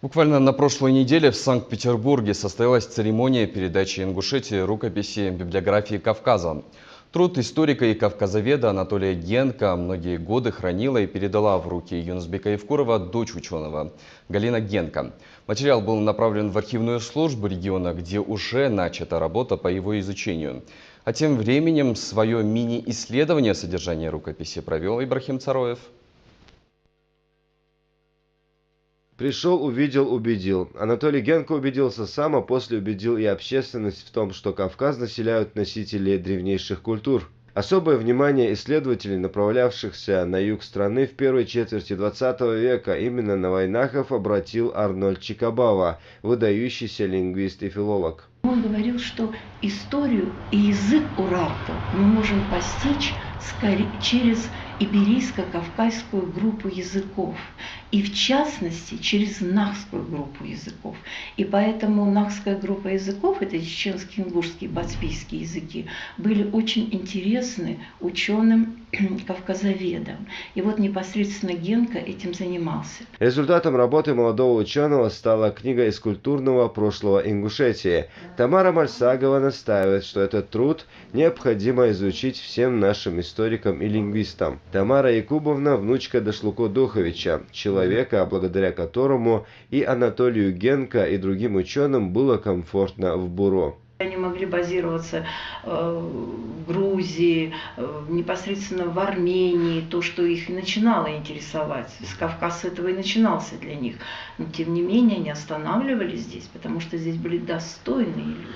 Буквально на прошлой неделе в Санкт-Петербурге состоялась церемония передачи Ингушетии рукописи библиографии Кавказа. Труд историка и кавказоведа Анатолия Генка многие годы хранила и передала в руки Юнусбека Евкурова дочь ученого Галина Генка. Материал был направлен в архивную службу региона, где уже начата работа по его изучению. А тем временем свое мини-исследование содержания рукописи провел Ибрахим Цароев. Пришел, увидел, убедил. Анатолий Генка убедился сам, а после убедил и общественность в том, что Кавказ населяют носители древнейших культур. Особое внимание исследователей, направлявшихся на юг страны в первой четверти 20 века, именно на вайнахов обратил Арнольд Чикабава, выдающийся лингвист и филолог. Он говорил, что историю и язык урартов мы можем постичь через иберийско-кавказскую группу языков, и в частности через нахскую группу языков. И поэтому нахская группа языков, это чеченские, ингушские, бацпийские языки, были очень интересны ученым кавказоведам. И вот непосредственно Генка этим занимался. Результатом работы молодого ученого стала книга из культурного прошлого Ингушетии. Тамара Мальсагова настаивает, что этот труд необходимо изучить всем нашим историкам и лингвистам. Тамара Якубовна – внучка Дашлуко Духовича, человека, благодаря которому и Анатолию Генка, и другим ученым было комфортно в Буро. Они могли базироваться в Грузии, непосредственно в Армении, то, что их начинало интересовать. С Кавказа этого и начинался для них. Но тем не менее они останавливались здесь, потому что здесь были достойные люди,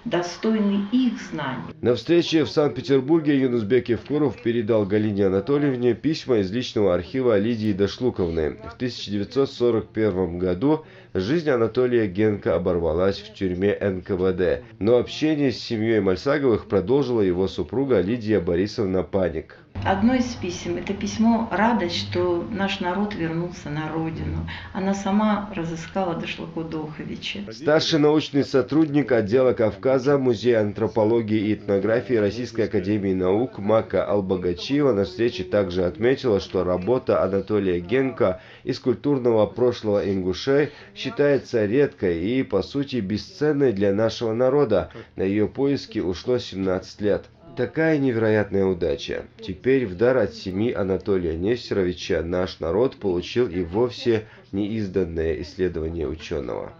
достойны их знаний. На встрече в Санкт-Петербурге Юнусбек Евкуров передал Галине Анатольевне письма из личного архива Лидии Дашлуковны. В 1941 году жизнь Анатолия Генка оборвалась в тюрьме НКВД, но общение с семьей Мальсаговых продолжила его супруга Лидия Борисовна Паник. Одно из писем – это письмо «Радость, что наш народ вернулся на родину». Она сама разыскала Дашлуко Духовича. Старший научный сотрудник отдела Кавказа Музея антропологии и этнографии Российской академии наук Мака Албагачиева на встрече также отметила, что работа Анатолия Генка из культурного прошлого ингушей считается редкой и, по сути, бесценной для нашего народа. На ее поиски ушло 17 лет. Такая невероятная удача. Теперь в дар от семьи Анатолия Нестеровича наш народ получил и вовсе неизданное исследование ученого.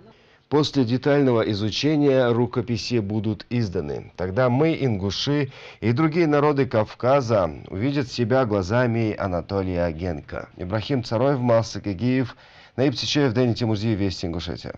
После детального изучения рукописи будут изданы. Тогда мы, ингуши и другие народы Кавказа, увидят себя глазами Анатолия Генка. Ибрахим Цароев, Малсак Игиев, Наиб Тичеев, Дени Тимурзиев, Вести Ингушетия.